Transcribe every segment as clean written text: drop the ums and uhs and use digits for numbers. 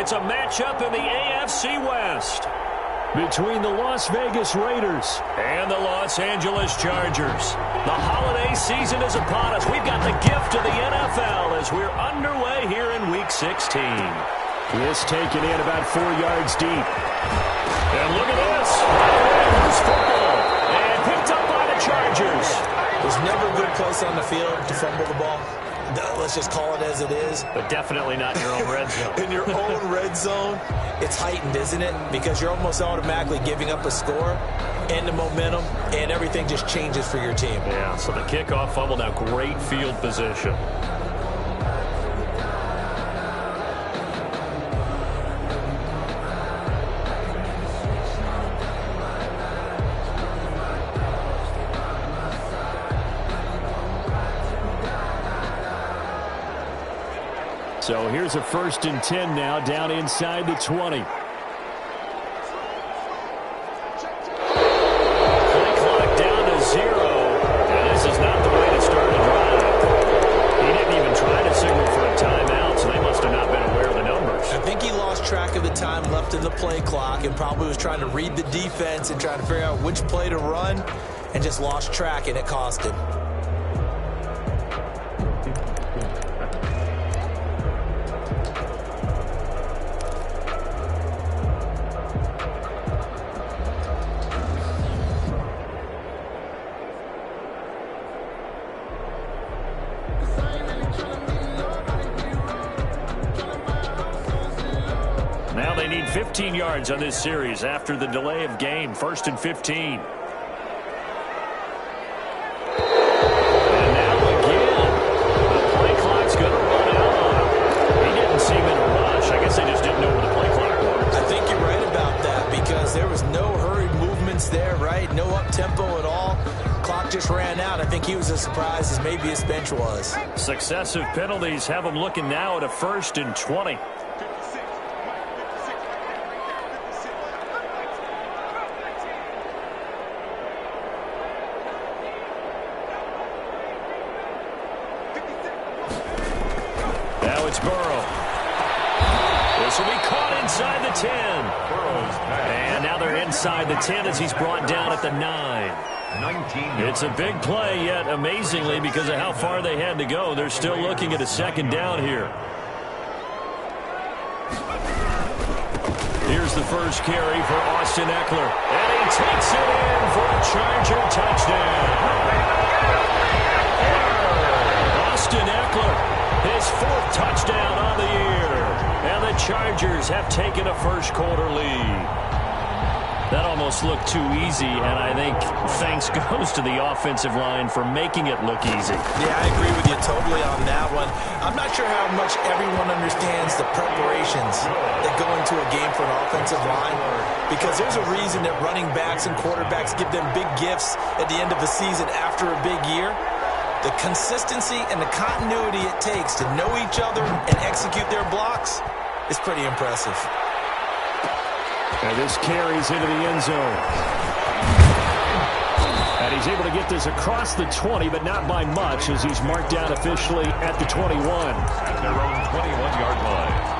It's a matchup in the AFC West between the Las Vegas Raiders and the Los Angeles Chargers. The holiday season is upon us. We've got the gift of the NFL as we're underway here in Week 16. This taken in about 4 yards deep. And look at this. Loose football. And picked up by the Chargers. There's never a good place on the field to fumble the ball. Let's just call it as it is. But definitely not in your own red zone. In your own red zone, it's heightened, isn't it? Because you're almost automatically giving up a score and the momentum, and everything just changes for your team. Yeah, so the kickoff fumble, now great field position. So here's a 1st and 10 now, down inside the 20. Play clock down to 0. And this is not the way to start a drive. He didn't even try to signal for a timeout, so they must have not been aware of the numbers. I think he lost track of the time left in the play clock and probably was trying to read the defense and trying to figure out which play to run and just lost track, and it cost him. Now they need 15 yards on this series after the delay of game. 1st and 15. And now again, the play clock's going to run out on him. He didn't seem in a rush. I guess they just didn't know where the play clock was. I think you're right about that because there was no hurried movements there, right? No up-tempo at all. Clock just ran out. I think he was as surprised as maybe his bench was. Successive penalties have him looking now at a 1st and 20. Now it's Burrow. This will be caught inside the 10. And now they're inside the 10 as he's brought down at the 9. It's a big play, yet amazingly, because of how far they had to go, they're still looking at a 2nd down here. Here's the first carry for Austin Eckler. And he takes it in for a Charger touchdown. Austin Eckler, his 4th touchdown on the year. And the Chargers have taken a first-quarter lead. That almost looked too easy, and I think thanks goes to the offensive line for making it look easy. Yeah, I agree with you totally on that one. I'm not sure how much everyone understands the preparations that go into a game for an offensive line, because there's a reason that running backs and quarterbacks give them big gifts at the end of the season after a big year. The consistency and the continuity it takes to know each other and execute their blocks is pretty impressive. And this carries into the end zone. And he's able to get this across the 20, but not by much, as he's marked down officially at the 21. At their own 21-yard line.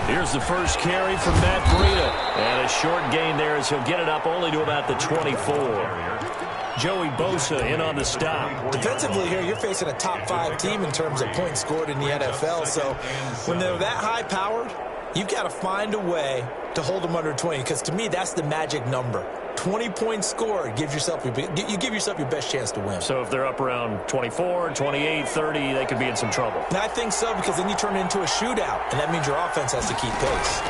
Here's the first carry from Matt Breida. And a short gain there as he'll get it up only to about the 24. Joey Bosa in on the stop. Defensively here, you're facing a top-5 team in terms of points scored in the NFL. So when they're that high-powered, you've got to find a way to hold them under 20. Because to me, that's the magic number. 20 points scored gives yourself you give yourself your best chance to win. So if they're up around 24, 28, 30, they could be in some trouble. And I think so, because then you turn it into a shootout, and that means your offense has to keep pace.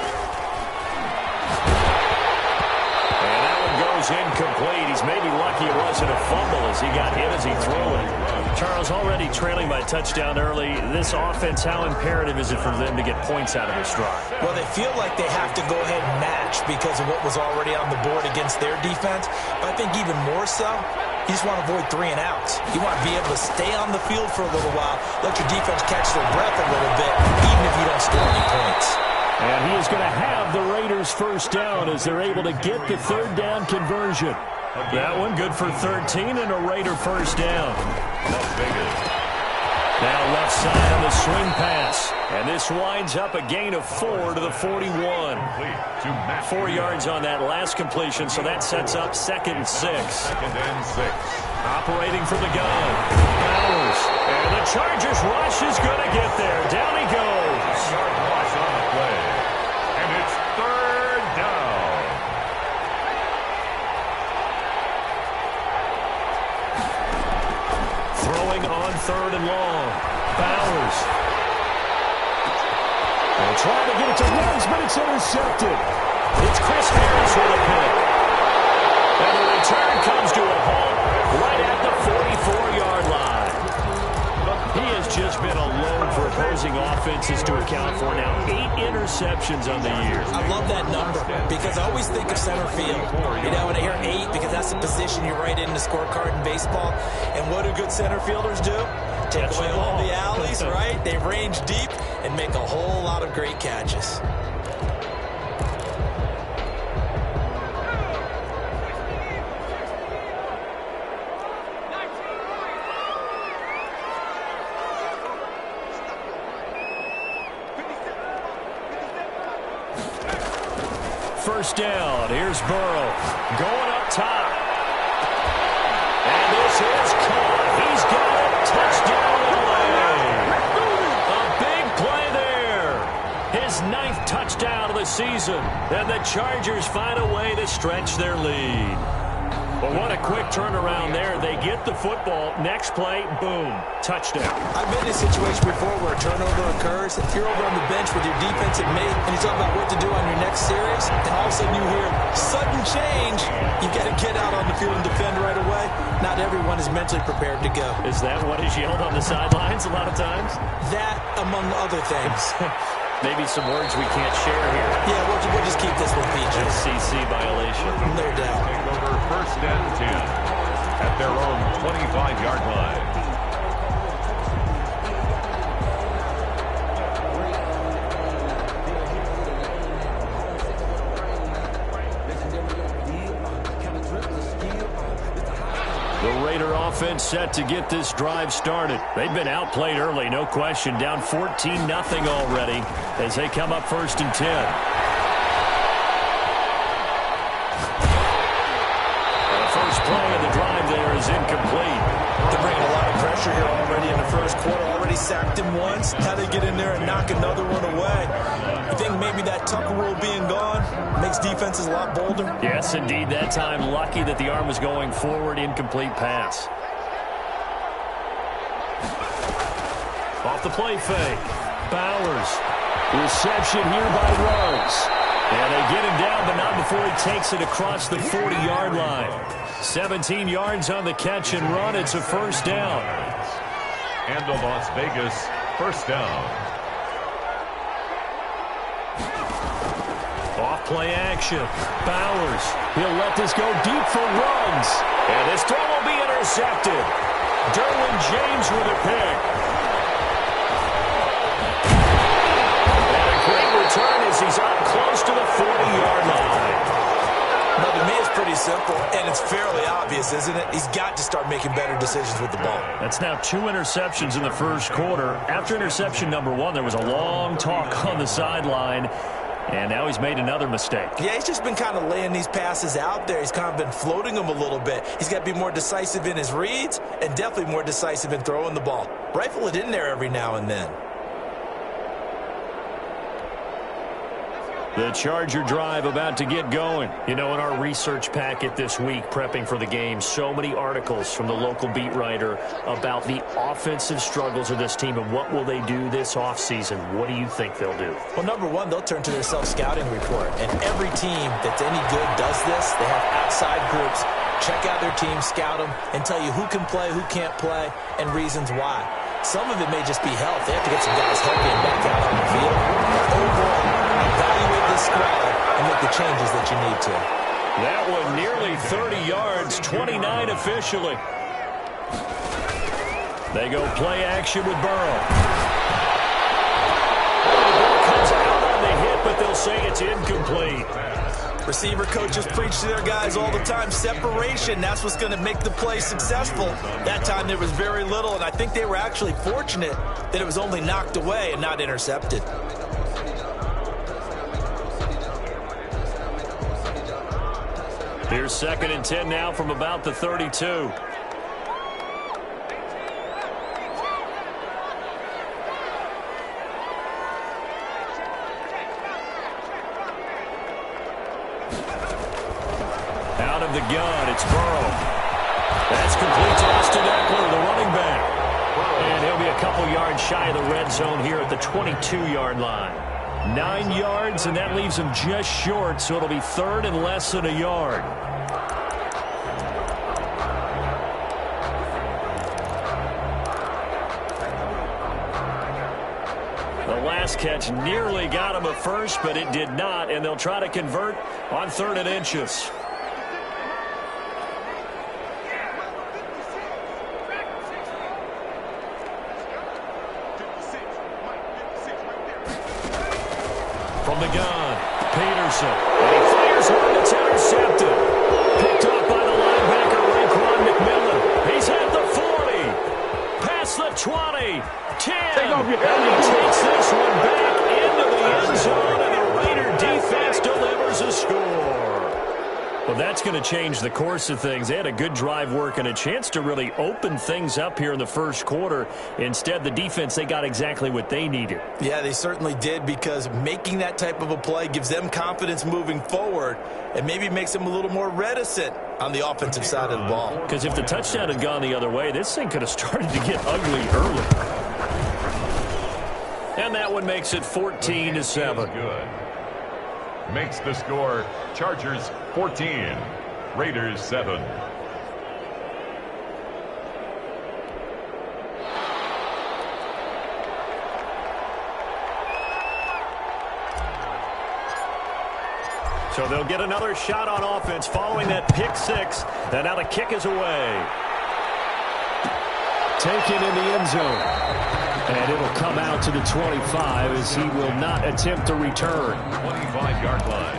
And that one goes incomplete. He's maybe lucky it wasn't a fumble as he got hit as he threw it. Charles, already trailing by a touchdown early. This offense, how imperative is it for them to get points out of this drive? Well, they feel like they have to go ahead and match because of what was already on the board against their defense. But I think even more so, You just want to avoid 3 and outs. You want to be able to stay on the field for a little while, let your defense catch their breath a little bit, even if you don't score any points. And he is going to have the Raiders first down as they're able to get the third down conversion. That one good for 13 and a Raider first down. Las Vegas. Now left side on the swing pass. And this winds up a gain of 4 to the 41. 4 yards on that last completion, so that sets up 2nd and 6. 2nd and 6. Operating from the gun. Bowers. And the Chargers rush is going to get there. Down he goes. Yard loss on the play. And it's 3rd down. Throwing on 3rd and long. Bowers. They'll try to get it to Ruggs, but it's intercepted. It's Chris Harris with a pick. And the return comes to a halt right at the 44-yard line. He has just been a load for opposing offenses to account for. Now 8 interceptions on the year. I love that number because I always think of center field. You know, when I hear 8, because that's the position you write in the scorecard in baseball. And what do good center fielders do? Take away all the alleys, right? They range deep and make a whole lot of great catches. First down. Here's Burrow going up top. And this is caught. He's got it. Touchdown, LA. A big play there. His 9th touchdown of the season. And the Chargers find a way to stretch their lead. But what a quick turnaround there. They get the football. Next play, boom, touchdown. I've been in a situation before where a turnover occurs. If you're over on the bench with your defensive mate and you talk about what to do on your next series, and all of a sudden you hear sudden change, you got to get out on the field and defend right away. Not everyone is mentally prepared to go. Is that what is yelled on the sidelines a lot of times? That, among other things. Maybe some words we can't share here. Yeah, we'll just keep this one PG. SEC violation. No doubt. Take over 1st and 10 at their own 25-yard line. The Raider offense set to get this drive started. They've been outplayed early, no question. Down 14-0 already as they come up 1st and 10. The first play of the drive there is incomplete. They're bringing a lot of pressure here already in the first quarter. Already sacked him once. How they get in there and knock another one away. You think maybe that Tucker rule being gone makes defenses a lot bolder? Yes, indeed. That time, lucky that the arm was going forward. Incomplete pass. Off the play fake. Bowers. Reception here by Ruggs. And they get him down, but not before he takes it across the 40-yard line. 17 yards on the catch and run. It's a first down. And the Las Vegas first down. Off play action. Bowers. He'll let this go deep for Ruggs. And this throw will be intercepted. Derwin James with a pick. And a great return as he's up close to the 40-yard line. Now, to me, it's pretty simple, and it's fairly obvious, isn't it? He's got to start making better decisions with the ball. That's now 2 interceptions in the first quarter. After interception number 1, there was a long talk on the sideline, and now he's made another mistake. Yeah, he's just been kind of laying these passes out there. He's kind of been floating them a little bit. He's got to be more decisive in his reads and definitely more decisive in throwing the ball. Rifle it in there every now and then. The Charger drive about to get going. You know, in our research packet this week, prepping for the game, so many articles from the local beat writer about the offensive struggles of this team and what will they do this offseason. What do you think they'll do? Well, number one, they'll turn to their self-scouting report. And every team that's any good does this. They have outside groups. Check out their team, scout them, and tell you who can play, who can't play, and reasons why. Some of it may just be health. They have to get some guys healthy and back out on the field. Overall, evaluate this squad and make the changes that you need to. That one nearly 30 yards, 29 officially. They go play action with Burrow. The ball comes out on the hit, but they'll say it's incomplete. Receiver coaches preach to their guys all the time. Separation, that's what's going to make the play successful. That time there was very little, and I think they were actually fortunate that it was only knocked away and not intercepted. Here's 2nd and 10 now from about the 32. Out of the gun, it's Burrow. That's complete to Austin Eckler, the running back. And he'll be a couple yards shy of the red zone here at the 22-yard line. 9 yards, and that leaves him just short, so it'll be 3rd and less than a yard. The last catch nearly got him a first, but it did not, and they'll try to convert on 3rd and inches. From the gun, Peterson. And he fires one that's intercepted. Picked up by the linebacker, Raekwon McMillan. He's at the 40. Past the 20. 10. And he takes this one back into the end zone, and the Raider defense delivers a score. Well, that's going to change the course of things. They had a good drive work and a chance to really open things up here in the first quarter. Instead, the defense, they got exactly what they needed. Yeah, they certainly did, because making that type of a play gives them confidence moving forward and maybe makes them a little more reticent on the offensive side of the ball. Because if the touchdown had gone the other way, this thing could have started to get ugly early. And that one makes it 14-7. Good. Makes the score Chargers 14, Raiders 7. So they'll get another shot on offense following that pick six. And now the kick is away. Taken in the end zone. And it'll come out to the 25 as he will not attempt to return. 25-yard line.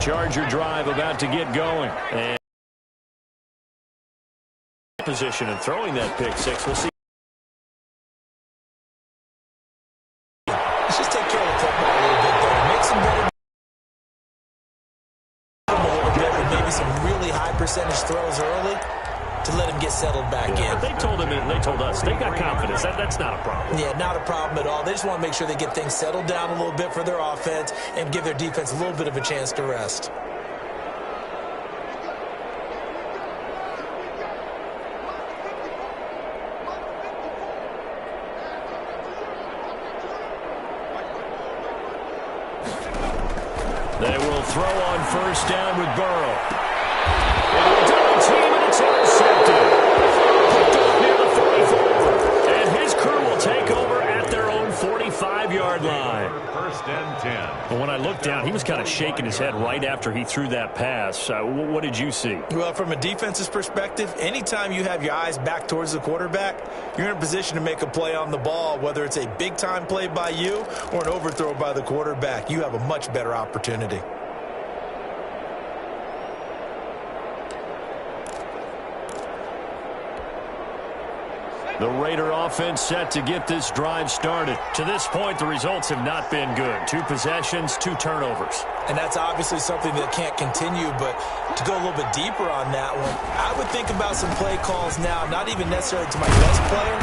Charger drive about to get going. And position and throwing that pick six. We'll see. Let's just take care of the football a little bit there. Make some better a little bit with maybe some really high percentage throws early to let him get settled back in. They told him and they told us they got confidence. That's not a problem. Yeah, not a problem at all. They just want to make sure they get things settled down a little bit for their offense and give their defense a little bit of a chance to rest. They will throw on first down with Burrow. Double team, and it's intercepted. Picked up near the 44. And his crew will take over at their own 45-yard line. First and 10. Well, when I looked down, he was kind of shaking his head right after he threw that pass. What did you see? Well, from a defense's perspective, anytime you have your eyes back towards the quarterback, you're in a position to make a play on the ball, whether it's a big-time play by you or an overthrow by the quarterback. You have a much better opportunity. The Raider offense set to get this drive started. To this point, the results have not been good. 2 possessions, 2 turnovers. And that's obviously something that can't continue, but to go a little bit deeper on that one, I would think about some play calls now, not even necessarily to my best player,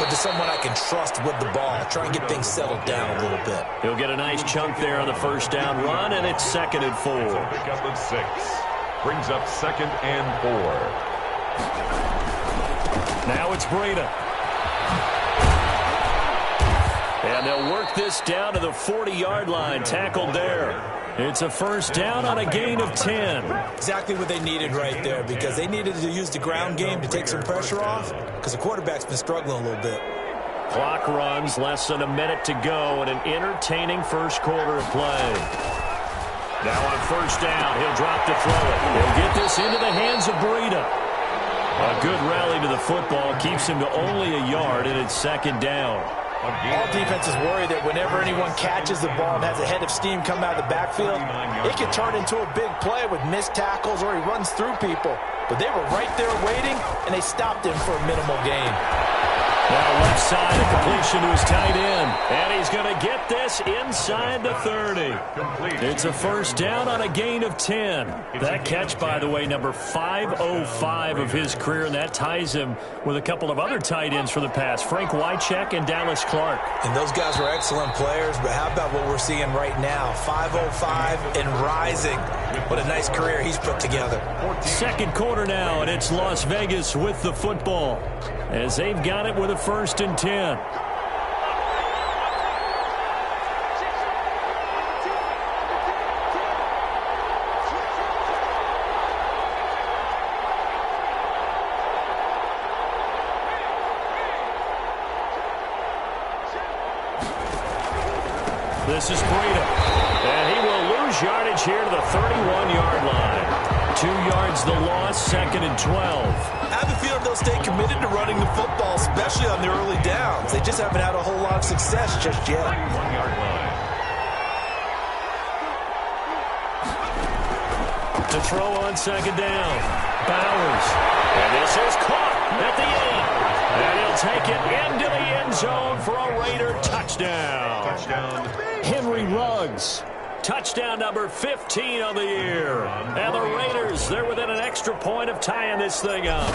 but to someone I can trust with the ball. Try and get things settled down a little bit. He'll get a nice chunk there on the first down run, and it's 2nd and 4. Pick up of 6. Brings up 2nd and 4. Now it's Breida. And they'll work this down to the 40-yard line. Tackled there. It's a first down on a gain of 10. Exactly what they needed right there, because they needed to use the ground game to take some pressure off, because the quarterback's been struggling a little bit. Clock runs, less than a minute to go, and an entertaining first quarter of play. Now on first down, he'll drop to throw it. He'll get this into the hands of Breida. A good rally to the football keeps him to only a yard, and it's second down. All defenses worry that whenever anyone catches the ball and has a head of steam come out of the backfield, it can turn into a big play with missed tackles or he runs through people. But they were right there waiting, and they stopped him for a minimal gain. Now left side, a completion to his tight end. And he's going to get this inside the 30. It's a first down on a gain of 10. That catch, by the way, number 505 of his career, and that ties him with a couple of other tight ends for the past, Frank Wycheck and Dallas Clark. And those guys were excellent players, but how about what we're seeing right now? 505 and rising. What a nice career he's put together. Second quarter now, and it's Las Vegas with the football, as they've got it with a first and 10. This is Breida, and he will lose yardage here to the 31-yard line. 2 yards the loss, second and 12. I have a feeling they'll stay committed to running the football, especially on the early downs. They just haven't had a whole lot of success just yet. 1-yard line. To throw on second down, Bowers. And this is caught at the 8. And he'll take it into the end zone for a Raider touchdown. Touchdown. Henry Ruggs. Touchdown number 15 on the year. And the Raiders, they're within an extra point of tying this thing up.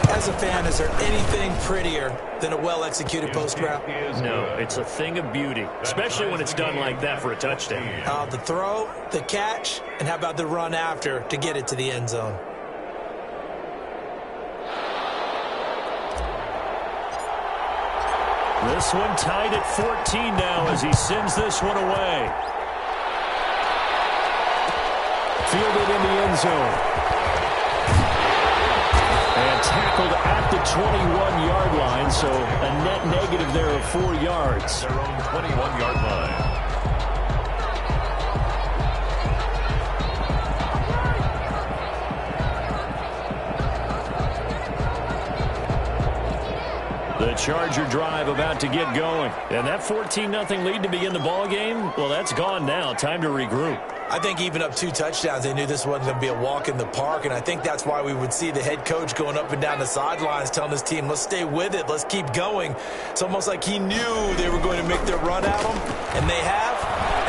As a fan, is there anything prettier than a well-executed post route? No, it's a thing of beauty, especially when it's done like that for a touchdown. The throw, the catch, and how about the run after to get it to the end zone? This one tied at 14 now as he sends this one away. Fielded in the end zone. And tackled at the 21-yard line, so a net negative there of 4 yards. Their own 21-yard line. The Charger drive about to get going. And that 14-0 lead to begin the ball game, well, that's gone now. Time to regroup. I think even up 2 touchdowns, they knew this wasn't going to be a walk in the park, and I think that's why we would see the head coach going up and down the sidelines telling his team, let's stay with it, let's keep going. It's almost like he knew they were going to make their run at him, and they have.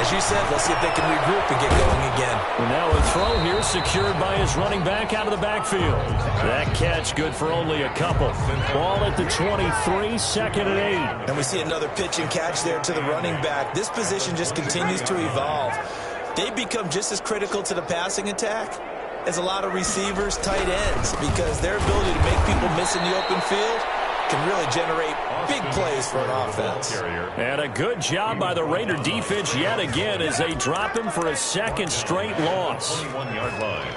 As you said, let's see if they can regroup and get going again. Well, now a throw here secured by his running back out of the backfield. That catch good for only a couple. Ball at the 23, second and 8. And we see another pitch and catch there to the running back. This position just continues to evolve. They become just as critical to the passing attack as a lot of receivers, tight ends, because their ability to make people miss in the open field can really generate big plays for an offense. And a good job by the Raider defense yet again as they drop him for a second straight loss. 21-yard line.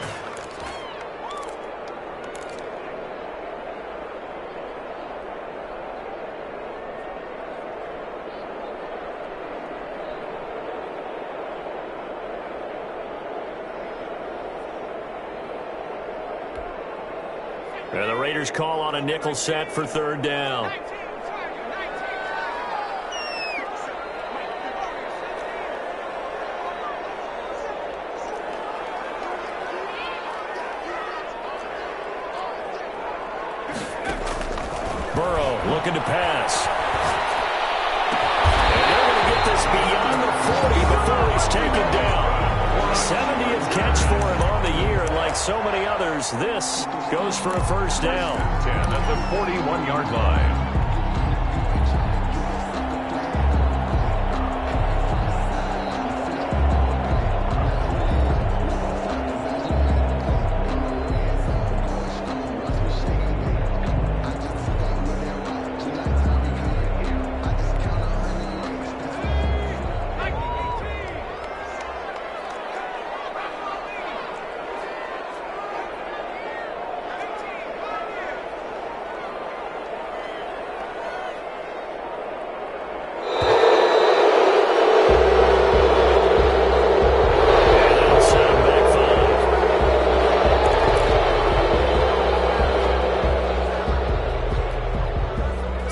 And the Raiders call on a nickel set for third down. Burrow looking to pass. And they're going to get this beyond the 40 before he's taken down. 70th catch for him on the year, and like so many others, this goes for a first down. 10 at the 41-yard line.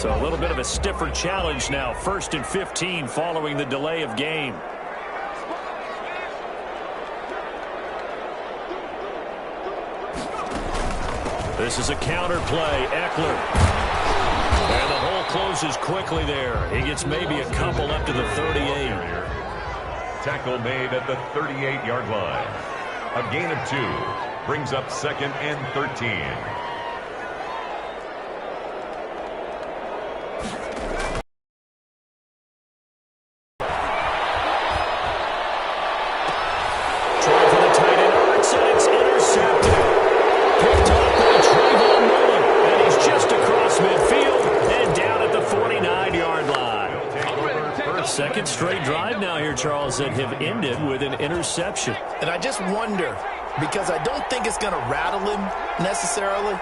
So a little bit of a stiffer challenge now. 1st and 15 following the delay of game. This is a counter play. Eckler. And the hole closes quickly there. He gets maybe a couple up to the 38. Tackle made at the 38-yard line. A gain of 2 brings up 2nd and 13. Second straight drive now here, Charles, that have ended with an interception. And I just wonder, because I don't think it's going to rattle him necessarily,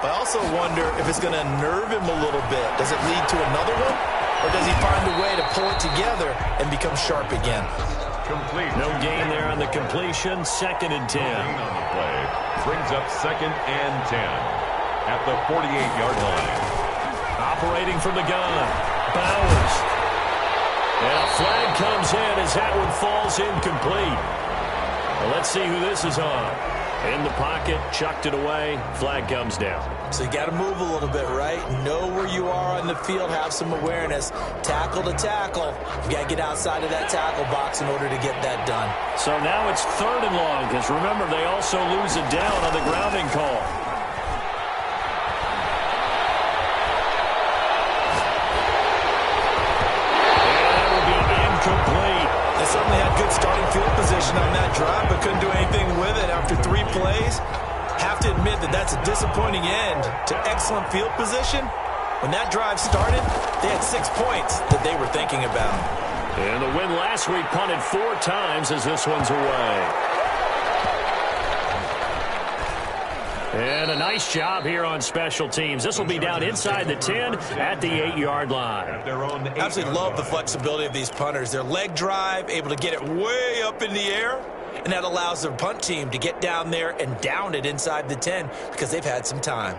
but I also wonder if it's going to nerve him a little bit. Does it lead to another one? Or does he find a way to pull it together and become sharp again? Complete. No gain there on the completion. 2nd and 10. On the play brings up 2nd and 10 at the 48-yard line. Operating from the gun. Bowers. And a flag comes in as that one falls incomplete. Well, let's see who this is on. In the pocket, chucked it away. Flag comes down. So you got to move a little bit, right? Know where you are on the field. Have some awareness. Tackle to tackle. You got to get outside of that tackle box in order to get that done. So now it's 3rd and long, because remember, they also lose it down on the grounding call. They certainly had good starting field position on that drive, but couldn't do anything with it after 3 plays. Have to admit that that's a disappointing end to excellent field position. When that drive started, they had 6 points that they were thinking about. And the win last week punted 4 times as this one's away. And a nice job here on special teams. This will be down inside the 10 at the 8-yard line. Absolutely love the flexibility of these punters. Their leg drive, able to get it way up in the air, and that allows their punt team to get down there and down it inside the 10 because they've had some time.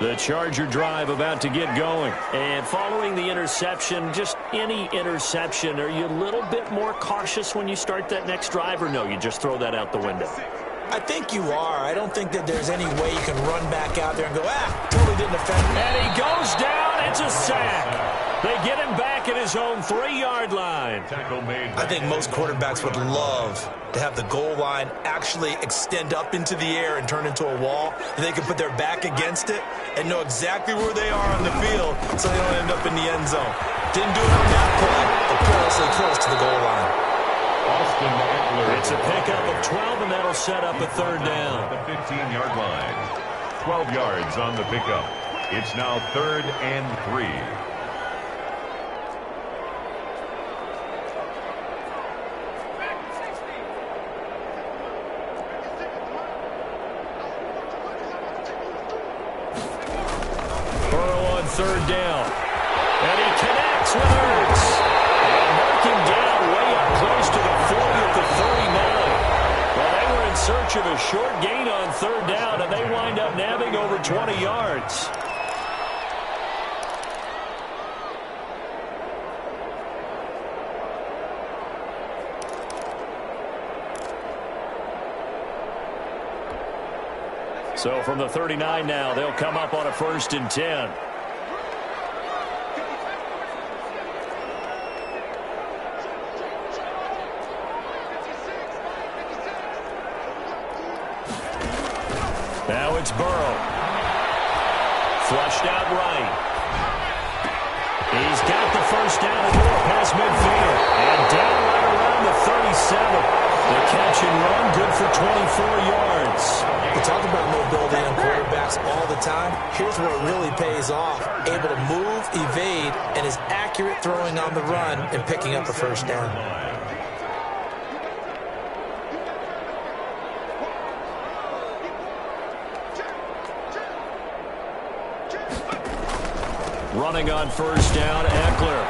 The Charger drive about to get going. And following the interception, just any interception, are you a little bit more cautious when you start that next drive, or no, you just throw that out the window? I think you are. I don't think that there's any way you can run back out there and go, totally didn't offend me. And he goes down. It's a sack. They get him back at his own 3-yard line. I think most quarterbacks would love to have the goal line actually extend up into the air and turn into a wall. And they can put their back against it and know exactly where they are on the field so they don't end up in the end zone. Didn't do it on that play, but perilously close to the goal line. It's a pickup of 12, and that'll set up a 3rd down. The 15-yard line. 12 yards on the pickup. It's now 3rd and 3. Burrow on 3rd down. And he connects with Ertz. And marking down way up close to the 40 at the 39. Well, they were in search of a short gain on 3rd down, and they wind up nabbing over 20 yards. So from the 39 now, they'll come up on a 1st and 10. Now it's Burrow. Flushed out right. He's got the 1st down and more past midfield. And down right around the 37. The catch and run, good for 24 yards. We talk about mobility on quarterbacks all the time. Here's where it really pays off. Able to move, evade, and is accurate throwing on the run and picking up a 1st down. Running on 1st down, Eckler.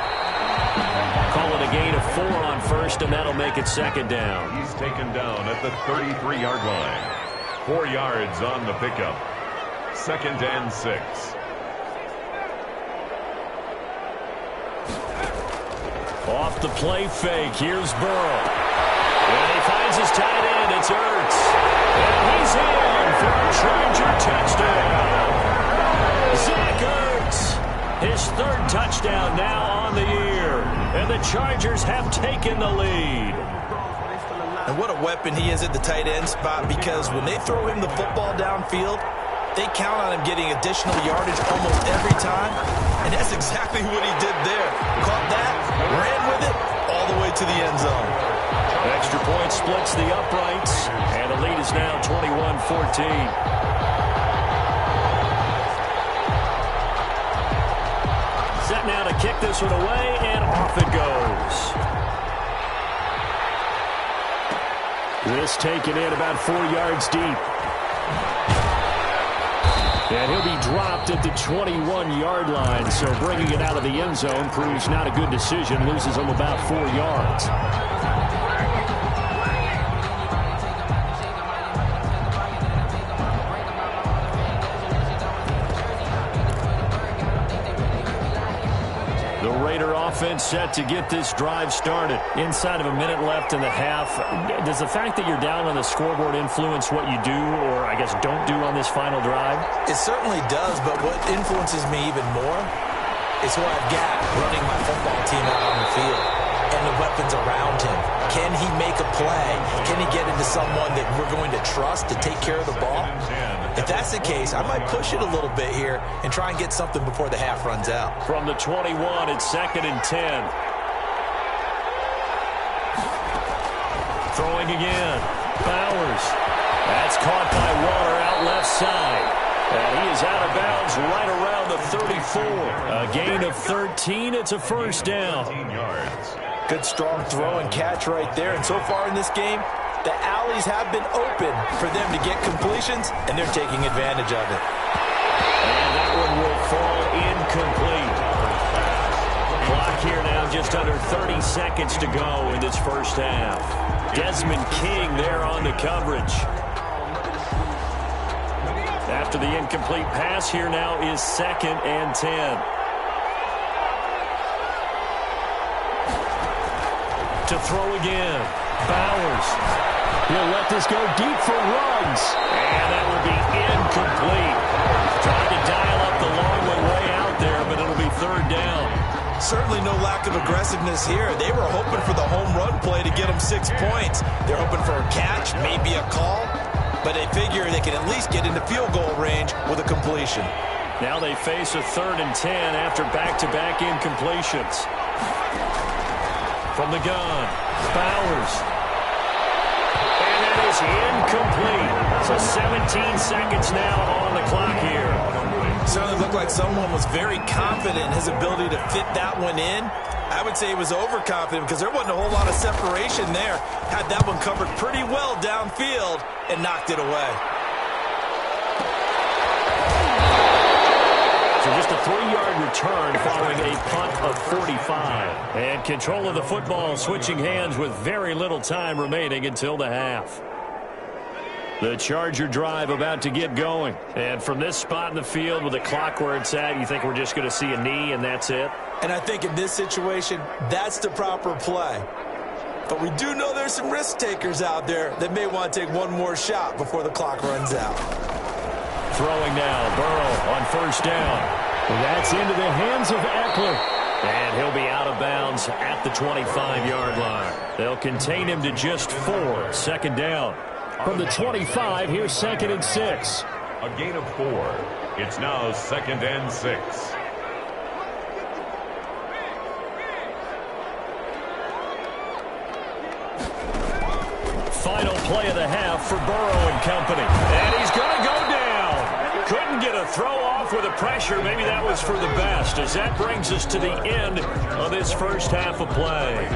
first, and that'll make it second down. He's taken down at the 33-yard line. 4 yards on the pickup. 2nd and 6. Off the play fake, here's Burrow. And he finds his tight end, it's Ertz. And he's in for a Charger touchdown. Zach Ertz, his 3rd touchdown now on the year. And the Chargers have taken the lead. And what a weapon he is at the tight end spot, because when they throw him the football downfield, they count on him getting additional yardage almost every time. And that's exactly what he did there. Caught that, ran with it, all the way to the end zone. Extra point splits the uprights, and the lead is now 21-14. Set now to kick this one away, and off it goes. This taken in about 4 yards deep. And he'll be dropped at the 21-yard line, so bringing it out of the end zone proves not a good decision. Loses him about 4 yards. The Raider offense set to get this drive started. Inside of a minute left in the half, does the fact that you're down on the scoreboard influence what you do, or I guess don't do on this final drive? It certainly does, but what influences me even more is who I've got running my football team out on the field and the weapons around him. Can he make a play? Can he get into someone that we're going to trust to take care of the ball? If that's the case, I might push it a little bit here and try and get something before the half runs out. From the 21, it's 2nd and 10. Throwing again. Bowers. That's caught by Waller out left side. And he is out of bounds right around the 34. A gain of 13. It's a first down. 13 yards. Good strong throw and catch right there. And so far in this game, the alleys have been open for them to get completions, and they're taking advantage of it. And that one will fall incomplete. Clock here now, just under 30 seconds to go in this first half. Desmond King there on the coverage. After the incomplete pass, here now is 2nd and 10. To throw again. Bowers. He'll let this go deep for Ruggs. And that will be incomplete. Trying to dial up the long one way out there, but it'll be 3rd down. Certainly no lack of aggressiveness here. They were hoping for the home run play to get them 6 points. They're hoping for a catch, maybe a call, but they figure they can at least get into field goal range with a completion. Now they face a 3rd and 10 after back-to-back incompletions. From the gun, Bowers. And that is incomplete. So 17 seconds now on the clock here. Certainly looked like someone was very confident in his ability to fit that one in. I would say he was overconfident because there wasn't a whole lot of separation there. Had that one covered pretty well downfield and knocked it away. So just a 3-yard return following a punt of 45. And control of the football switching hands with very little time remaining until the half. The Charger drive about to get going. And from this spot in the field with the clock where it's at, you think we're just going to see a knee and that's it? And I think in this situation, that's the proper play. But we do know there's some risk takers out there that may want to take one more shot before the clock runs out. Throwing now, Burrow on first down. That's into the hands of Eckler. And he'll be out of bounds at the 25-yard line. They'll contain him to just 4. 2nd down. From the 25, here's 2nd and 6. A gain of 4. It's now 2nd and 6. Final play of the half for Burrow and company. And he's going to go down. Couldn't get a throw off with the pressure. Maybe that was for the best, as that brings us to the end of this first half of play.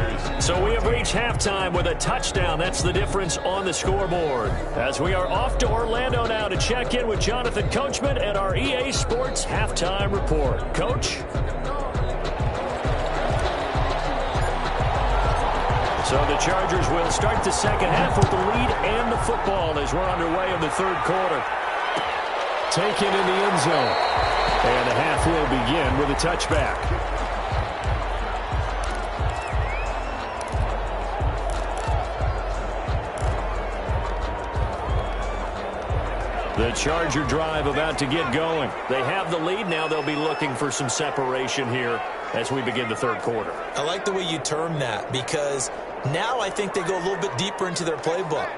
So we have reached halftime with a touchdown. That's the difference on the scoreboard. As we are off to Orlando now to check in with Jonathan Coachman at our EA Sports Halftime Report. Coach? So the Chargers will start the second half with the lead and the football as we're underway in the third quarter. Taken in the end zone. And the half will begin with a touchback. The Charger drive about to get going. They have the lead. Now they'll be looking for some separation here as we begin the third quarter. I like the way you term that because now I think they go a little bit deeper into their playbook.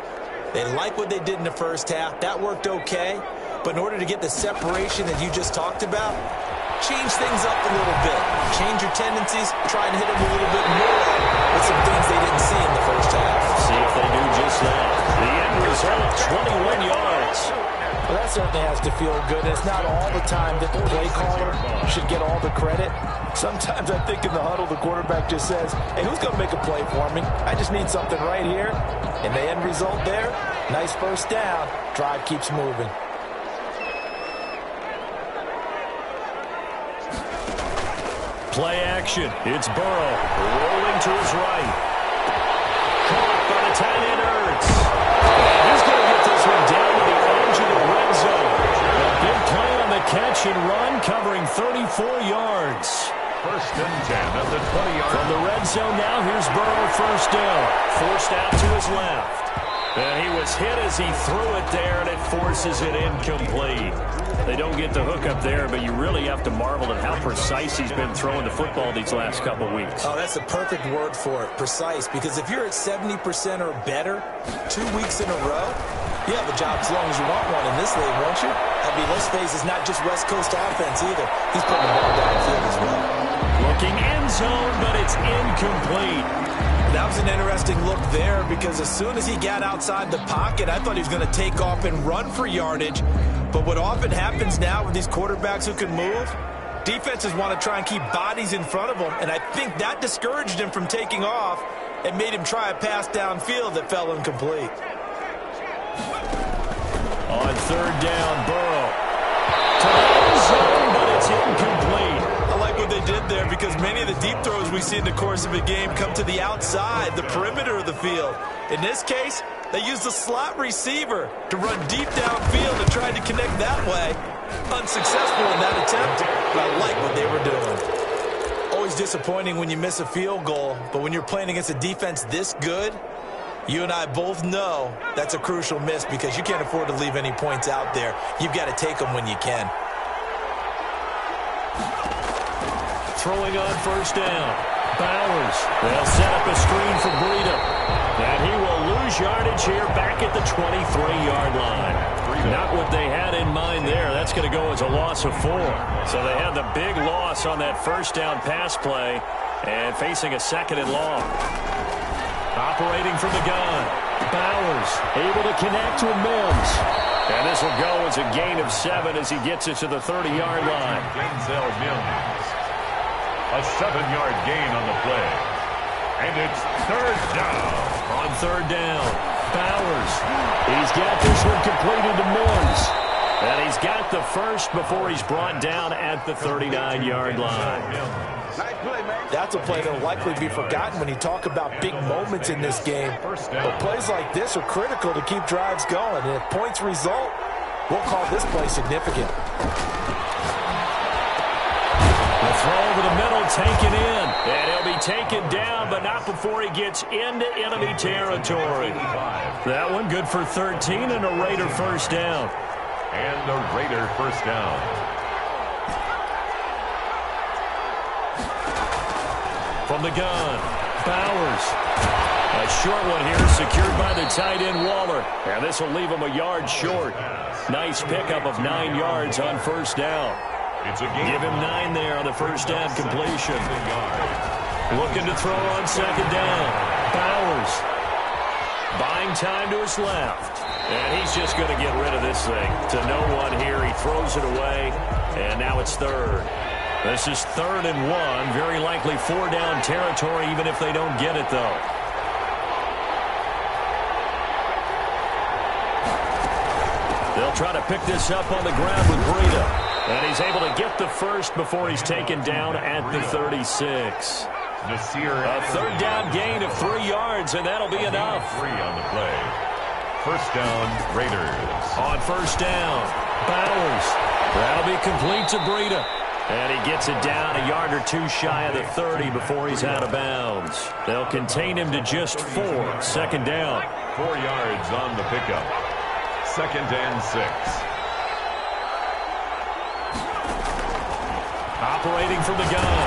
They like what they did in the first half. That worked okay. But in order to get the separation that you just talked about, change things up a little bit. Change your tendencies. Try and hit them a little bit more with some things they didn't see in the first half. See if they do just that. The end result, 21 yards. Well, that certainly has to feel good. It's not all the time that the play caller should get all the credit. Sometimes I think in the huddle, the quarterback just says, hey, who's going to make a play for me? I just need something right here. And the end result there, nice first down. Drive keeps moving. Play action. It's Burrow rolling to his right. Caught by the tight end Ertz. He's going to get this one down to the edge of the red zone. A big play on the catch and run, covering 34 yards. First and 10 at the 20-yard. From the red zone now, here's Burrow first down. Forced out to his left. And he was hit as he threw it there, and it forces it incomplete. They don't get the hook up there, but you really have to marvel at how precise he's been throwing the football these last couple weeks. Oh, that's the perfect word for it, precise, because if you're at 70% or better 2 weeks in a row, you have a job as long as you want one in this league, won't you? I mean, let's face it, it's not just West Coast offense either. He's putting the ball downfield as well. Looking end zone, but it's incomplete. That was an interesting look there because as soon as he got outside the pocket, I thought he was going to take off and run for yardage. But what often happens now with these quarterbacks who can move, defenses want to try and keep bodies in front of them, and I think that discouraged him from taking off and made him try a pass downfield that fell incomplete. On third down, Burrow. To the end zone, but it's incomplete. I like what they did there because many of the deep throws we see in the course of a game come to the outside, the perimeter of the field. In this case, they used the slot receiver to run deep downfield and tried to connect that way. Unsuccessful in that attempt, but I like what they were doing. Always disappointing when you miss a field goal, but when you're playing against a defense this good, you and I both know that's a crucial miss because you can't afford to leave any points out there. You've got to take them when you can. Throwing on first down. Bowers. They'll set up a screen for Breida. And he will lose yardage here back at the 23-yard line. Not what they had in mind there. That's going to go as a loss of 4. So they had the big loss on that first down pass play and facing a second and long. Operating from the gun. Bowers able to connect with Mims. And this will go as a gain of 7 as he gets it to the 30-yard line. Denzel Mims. A 7-yard gain on the play. And it's third down. On third down, Bowers. He's got this one completed to Mims. And he's got the first before he's brought down at the 39-yard line. That's a play that will likely be forgotten when you talk about big moments in this game. But plays like this are critical to keep drives going. And if points result, we'll call this play significant. The throw over the middle taken in. And he'll be taken down, but not before he gets into enemy territory. That one good for 13 and a Raider first down. And the Raider first down. From the gun, Bowers. A short one here secured by the tight end Waller. And this will leave him a yard short. Nice pickup of 9 yards on first down. Give him 9 there on the first down completion. Looking to throw on second down. Bowers. Buying time to his left. And he's just going to get rid of this thing. To no one here. He throws it away. And now it's third. This is 3rd and 1. Very likely 4-down territory even if they don't get it, though. They'll try to pick this up on the ground with Breida. And he's able to get the first before he's taken down at the 36. Nasir. A third down gain of 3 yards, and that'll be enough. 3 on the play. First down, Raiders. On first down, Bowers. That'll be complete to Breida. And he gets it down a yard or 2 shy of the 30 before he's out of bounds. They'll contain him to just 4. Second down. 4 yards on the pickup. Second and 6. Operating from the gun,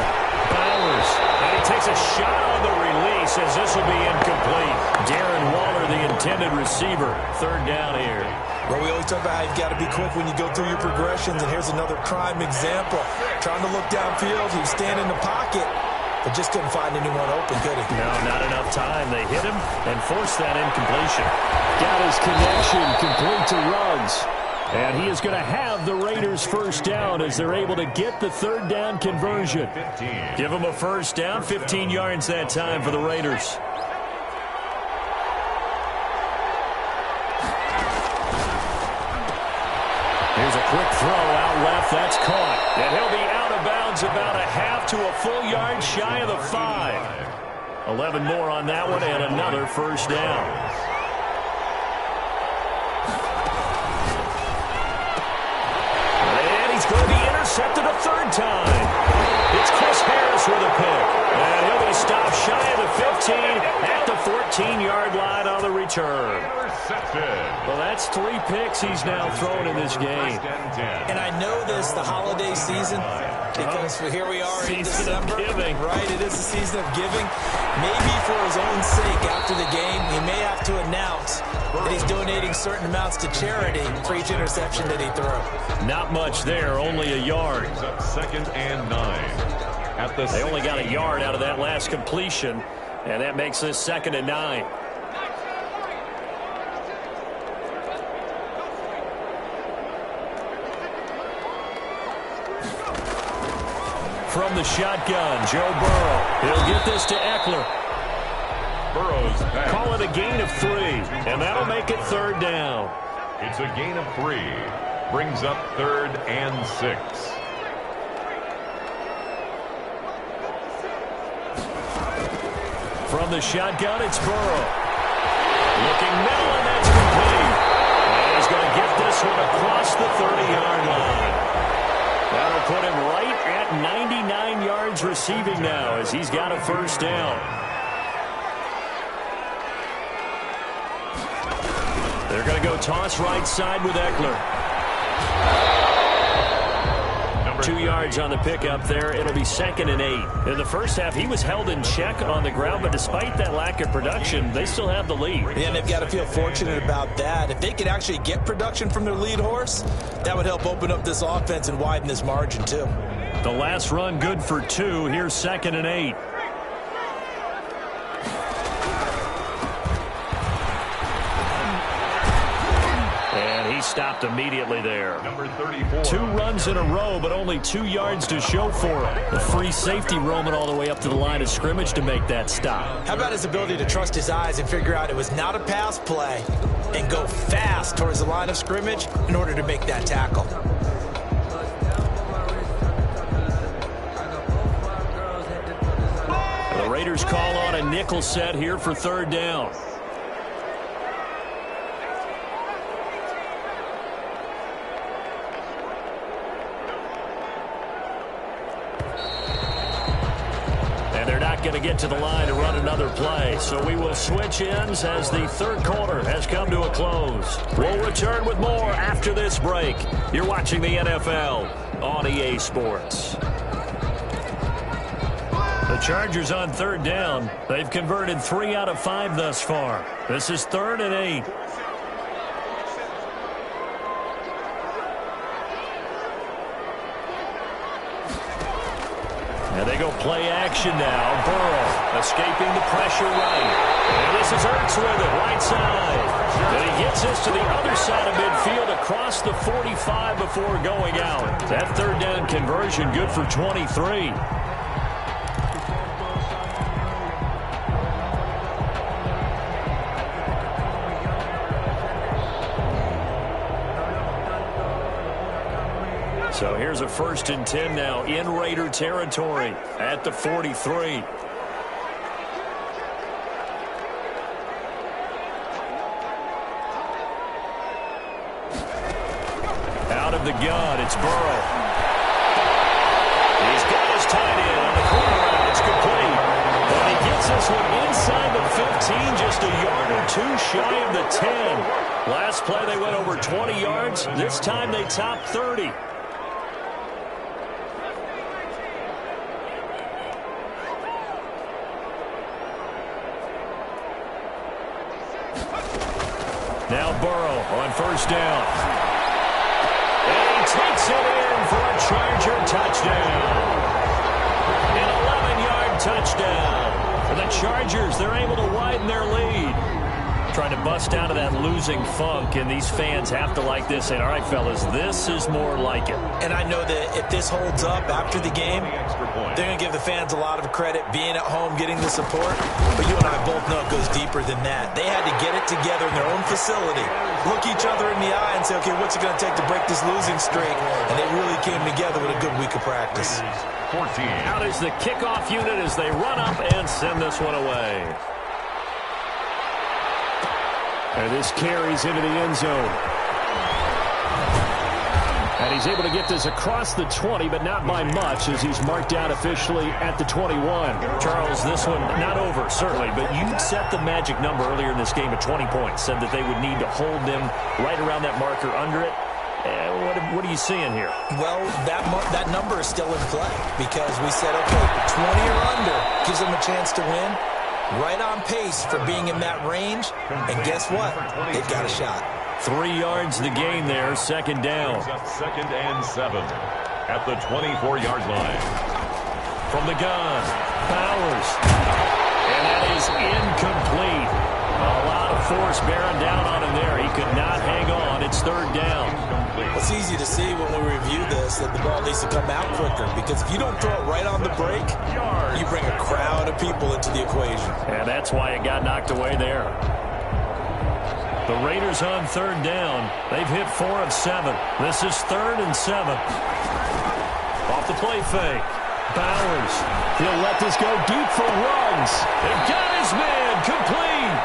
Bowers. And he takes a shot on the release as this will be incomplete. Darren Waller, the intended receiver. Third down here. Well, we always talk about how you've got to be quick when you go through your progressions, and here's another prime example. Trying to look downfield, he was standing in the pocket, but just couldn't find anyone open, could he? No, not enough time. They hit him and forced that incompletion. Got his connection complete to Ruggs. And he is going to have the Raiders first down as they're able to get the third down conversion. 15. Give them a first down, 15 yards that time for the Raiders. Here's a quick throw out left. That's caught. And he'll be out of bounds about a half to a full yard shy of the 5. 11 more on that one and another first down. And he's going to be intercepted a third time. It's Chris Harris with a pick. And he'll be stopped shy of the 15 at the 14-yard line on the return. Well, that's 3 picks he's now thrown in this game. And I know this, the holiday season, because here we are in December. Right, it is the season of giving. Maybe for his own sake after the game, he may have to announce that he's donating certain amounts to charity for each interception that he threw. Not much there, only a yard. Up second and 9. They only got a yard out of that last completion, and that makes this second and 9. From the shotgun, Joe Burrow. He'll get this to Eckler. Burrow's pass. Call it a gain of 3, and that'll make it third down. It's a gain of 3. Brings up third and 6. From the shotgun, it's Burrow. Looking middle, and that's complete. And he's going to get this one across the 30-yard line. That'll put him right at 99 yards receiving now as he's got a first down. They're going to go toss right side with Eckler. 2 yards on the pickup there. It'll be second and 8. In the first half, he was held in check on the ground, but despite that lack of production, they still have the lead. Yeah, and they've got to feel fortunate about that. If they could actually get production from their lead horse, that would help open up this offense and widen this margin, too. The last run good for 2. Here's second and 8. He stopped immediately there. Number 34. 2 runs in a row, but only 2 yards to show for it. The free safety roaming all the way up to the line of scrimmage to make that stop. How about his ability to trust his eyes and figure out it was not a pass play and go fast towards the line of scrimmage in order to make that tackle? The Raiders call on a nickel set here for third down. Going to get to the line to run another play, so we will switch ends as the third quarter has come to a close. We'll return with more after this break. You're watching the NFL on EA Sports. The Chargers on third down. They've converted 3 out of 5 thus far. This is third and 8. And they go play action now. Burrow escaping the pressure right. And this is Ertz with it, right side. And he gets this to the other side of midfield across the 45 before going out. That third down conversion good for 23. So here's a 1st and 10 now in Raider territory at the 43. of the gun. It's Burrow. He's got his tight end on the corner route. It's complete. And he gets this one inside the 15, just a yard or two shy of the 10. Last play they went over 20 yards. This time they topped 30. Now Burrow on first down. And he takes it in for a Charger touchdown. An 11-yard touchdown. For the Chargers, they're able to widen their lead. Trying to bust out of that losing funk, and these fans have to like this. And all right, fellas, this is more like it. And I know that if this holds up after the game, they're going to give the fans a lot of credit being at home, getting the support. But you and I both know it goes deeper than that. They had to get it together in their own facility, look each other in the eye and say, okay, what's it going to take to break this losing streak? And they really came together with a good week of practice. 14. Out is the kickoff unit as they run up and send this one away. And this carries into the end zone. And he's able to get this across the 20, but not by much, as he's marked out officially at the 21. Charles, this one not over, certainly, but you set the magic number earlier in this game at 20 points, said that they would need to hold them right around that marker under it. What are you seeing here? Well, that number is still in play because we said, okay, 20 or under gives them a chance to win. Right on pace for being in that range. And guess what? They've got a shot. 3 yards the gain there, second down. Second and 7 at the 24-yard line. From the gun, Bowers. And that is incomplete. A lot of force bearing down on him there. He could not hang on. It's third down. It's easy to see when we review this that the ball needs to come out quicker because if you don't throw it right on the break, you bring a crowd of people into the equation. And that's why it got knocked away there. The Raiders on third down. They've hit 4 of 7. This is 3rd and 7. Off the play fake. Bowers. He'll let this go deep for Ruggs. They've got his man complete.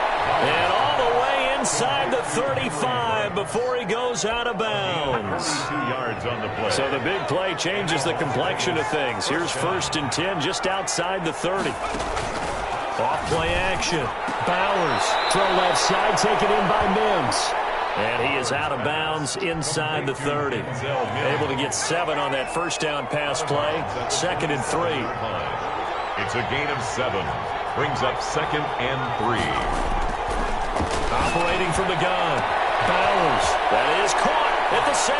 And all the way inside the 35 before he goes out of bounds. 2 yards on the play. So the big play changes the complexion of things. Here's 1st and 10 just outside the 30. Off play action. Bowers. Throw left side taken in by Mims. And he is out of bounds inside the 30. Able to get 7 on that first down pass play. 2nd and 3. It's a gain of 7. Brings up 2nd and 3. Operating from the gun. Bowers. That is caught at the 7.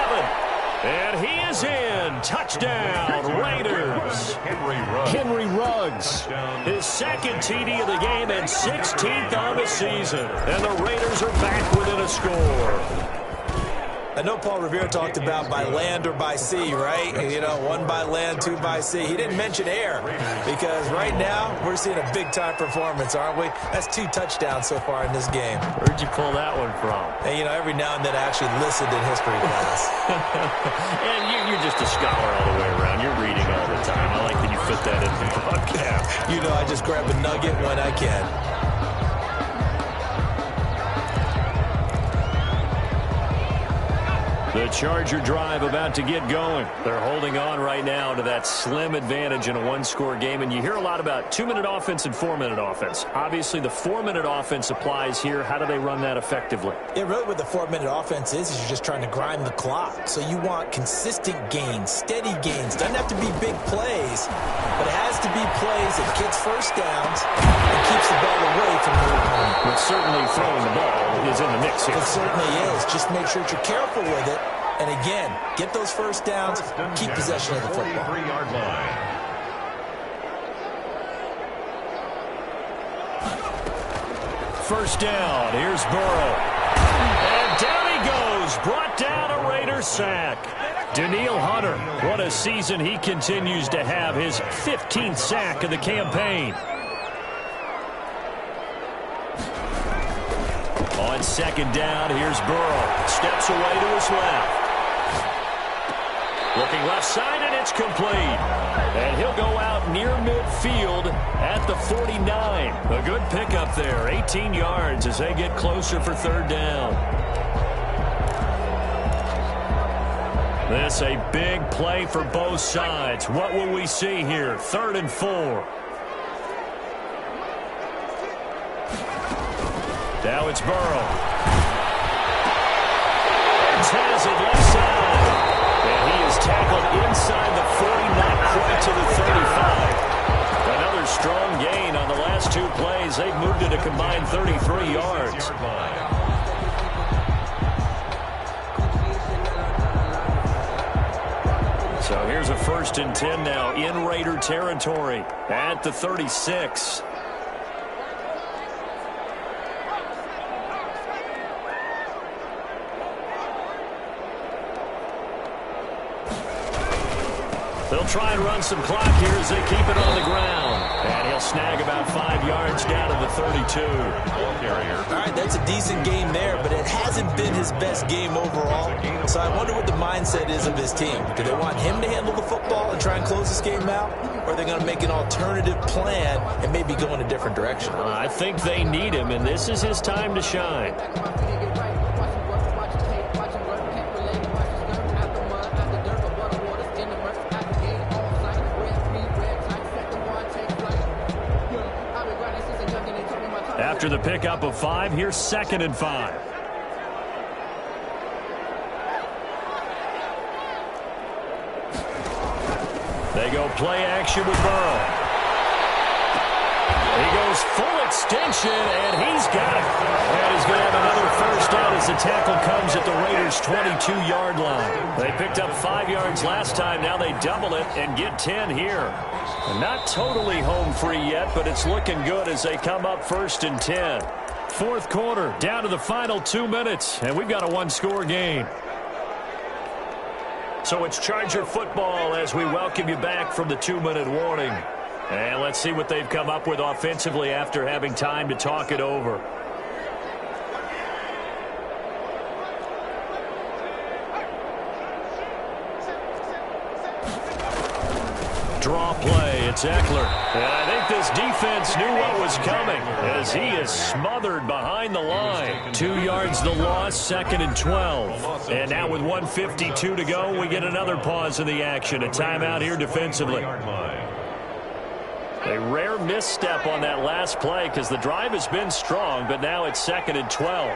And he is in. Touchdown, Raiders. Henry Ruggs. His 2nd TD of the game and 16th on the season. And the Raiders are back within a score. I know Paul Revere talked about by land or by sea, right? You know, 1 by land, 2 by sea. He didn't mention air because right now we're seeing a big-time performance, aren't we? That's 2 touchdowns so far in this game. Where'd you pull that one from? And, you know, every now and then I actually listened in history class. And you're just a scholar all the way around. You're reading all the time. I like that you fit that in the broadcast. You know, I just grab a nugget when I can. The Charger drive about to get going. They're holding on right now to that slim advantage in a 1-score game. And you hear a lot about 2-minute offense and 4-minute offense. Obviously, the 4-minute offense applies here. How do they run that effectively? Yeah, really what the 4-minute offense is you're just trying to grind the clock. So you want consistent gains, steady gains. Doesn't have to be big plays, but it has to be plays that gets first downs and keeps the ball away from your opponent. But certainly throwing the ball is in the mix here. It certainly is. Just make sure that you're careful with it. And again, get those first downs, keep possession of the football. 43-yard line. First down, here's Burrow. And down he goes, brought down a Raiders sack. Danielle Hunter, what a season he continues to have, his 15th sack of the campaign. On second down, here's Burrow. Steps away to his left. Looking left side, and it's complete. And he'll go out near midfield at the 49. A good pickup there, 18 yards as they get closer for third down. This a big play for both sides. What will we see here? 3rd and 4. Now it's Burrow. Has it left side. And he is tackled inside the 40, not quite to the 35. Another strong gain on the last 2 plays. They've moved it a combined 33 yards. So here's a 1st and 10 now in Raider territory at the 36. They'll try and run some clock here as they keep it on the ground. And he'll snag about 5 yards down to the 32. All right, that's a decent game there, but it hasn't been his best game overall. So I wonder what the mindset is of his team. Do they want him to handle the football and try and close this game out? Or are they going to make an alternative plan and maybe go in a different direction? I think they need him, and this is his time to shine. After the pickup of 5, here's 2nd and 5. They go play action with Burrow. He goes full extension, and he's got it. And he's going to have another 1st down as the tackle comes at the Raiders' 22-yard line. They picked up 5 yards last time. Now they double it and get 10 here. Not totally home free yet, but it's looking good as they come up 1st and 10. 4th quarter, down to the final 2 minutes, and we've got a 1-score game. So it's Charger football as we welcome you back from the 2-minute warning. And let's see what they've come up with offensively after having time to talk it over. Draw play, it's Eckler. And I think this defense knew what was coming as he is smothered behind the line. 2 yards the loss, 2nd and 12. And now with 1:52 to go, we get another pause in the action. A timeout here defensively. A rare misstep on that last play because the drive has been strong, but now it's 2nd and 12.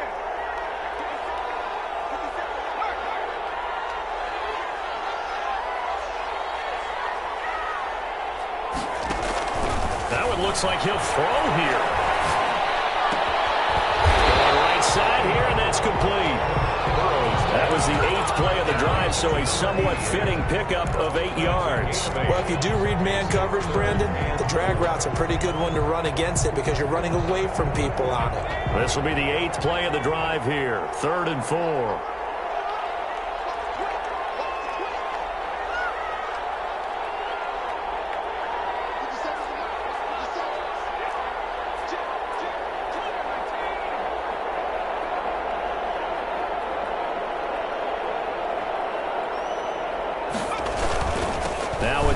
Looks like he'll throw here. Going right side here, and that's complete. That was the 8th play of the drive, so a somewhat fitting pickup of 8 yards. Well, if you do read man coverage, Brandon, the drag route's a pretty good one to run against it because you're running away from people on it. This will be the 8th play of the drive here. 3rd and 4.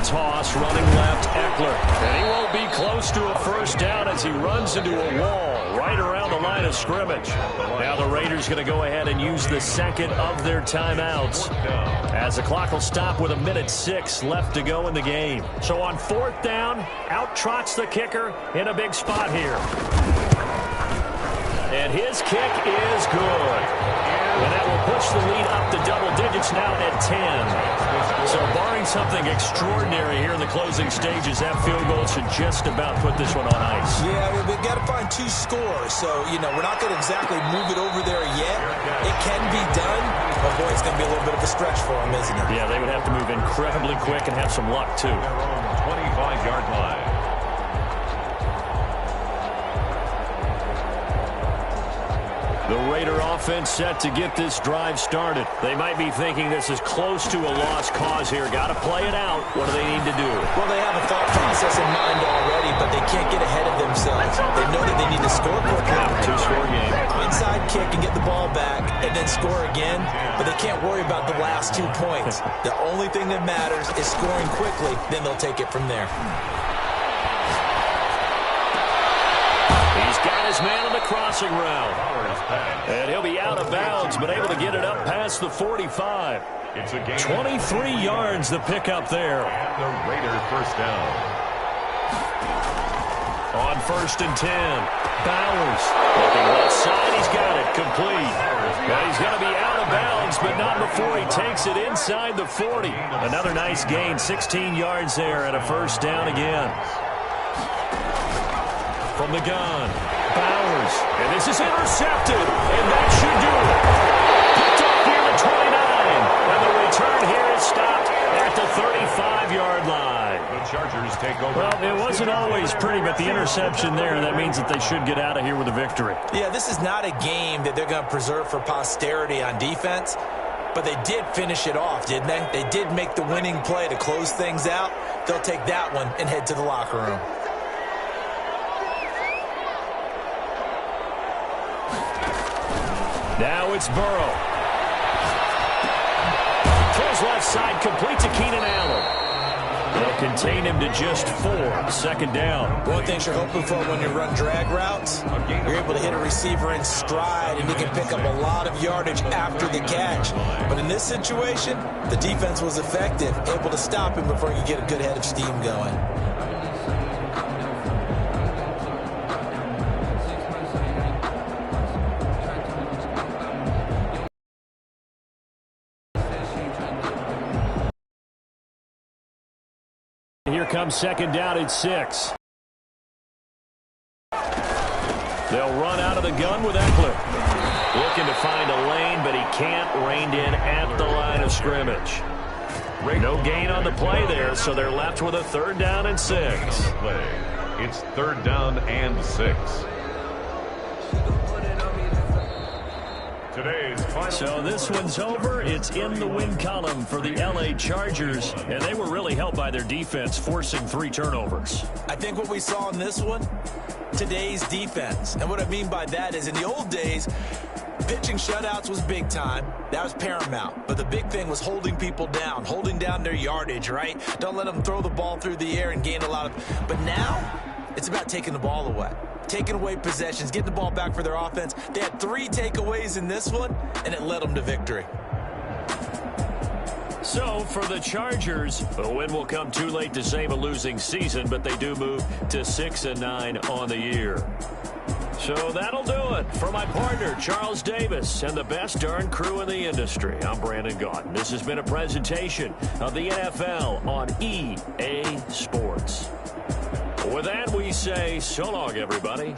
Toss running left, Eckler. And he won't be close to a 1st down as he runs into a wall right around the line of scrimmage. Now the Raiders going to go ahead and use the 2nd of their timeouts as the clock will stop with 1:06 left to go in the game. So on 4th down, out trots the kicker in a big spot here. And his kick is good. And that will push the lead up to double digits now at 10. So barring something extraordinary here in the closing stages, that field goal should just about put this one on ice. Yeah, I mean, we've got to find 2 scores. So, we're not going to exactly move it over there yet. It can be done. But, boy, it's going to be a little bit of a stretch for them, isn't it? Yeah, they would have to move incredibly quick and have some luck, too. 25-yard line. The Raider offense set to get this drive started. They might be thinking this is close to a lost cause here. Got to play it out. What do they need to do? Well, they have a thought process in mind already, but they can't get ahead of themselves. They know that they need to score quickly. 2-score game. Onside kick and get the ball back and then score again, but they can't worry about the last 2 points. The only thing that matters is scoring quickly, then they'll take it from there. He's got his man on the crossing route. And he'll be out of bounds, but able to get it up past the 45. It's a game. 23 yards the pickup there. And the Raider first down. On 1st and 10, Bowers looking left side. He's got it complete. But he's going to be out of bounds, but not before he takes it inside the 40. Another nice gain, 16 yards there and a first down again. From the gun, Bowers. And this is intercepted, and that should do it. Picked up near the 29. And the return here is stopped at the 35-yard line. The Chargers take over. Well, it wasn't always pretty, but the interception there, that means that they should get out of here with a victory. Yeah, this is not a game that they're going to preserve for posterity on defense, but they did finish it off, didn't they? They did make the winning play to close things out. They'll take that one and head to the locker room. Now it's Burrow. Throws left side, complete to Keenan Allen. They'll contain him to just 4. 2nd down. One thing you're hoping for when you run drag routes, you're able to hit a receiver in stride, and he can pick up a lot of yardage after the catch. But in this situation, the defense was effective, able to stop him before he could get a good head of steam going. Here comes 2nd down at 6. They'll run out of the gun with Eckler. Looking to find a lane, but he can't. Reined in at the line of scrimmage. No gain on the play there, so they're left with a 3rd down and 6. It's 3rd down and 6. Today's final. So this one's over. It's in the win column for the L.A. Chargers, and they were really helped by their defense, forcing 3 turnovers. I think what we saw in this one, today's defense. And what I mean by that is in the old days, pitching shutouts was big time. That was paramount. But the big thing was holding people down, holding down their yardage, right? Don't let them throw the ball through the air and gain a lot of... But now, it's about taking the ball away. Taking away possessions, getting the ball back for their offense. They had 3 takeaways in this one, and it led them to victory. So for the Chargers, a win will come too late to save a losing season, but they do move to 6-9 on the year. So that'll do it. For my partner, Charles Davis, and the best darn crew in the industry, I'm Brandon Gaudin. This has been a presentation of the NFL on EA Sports. With that, we say so long, everybody.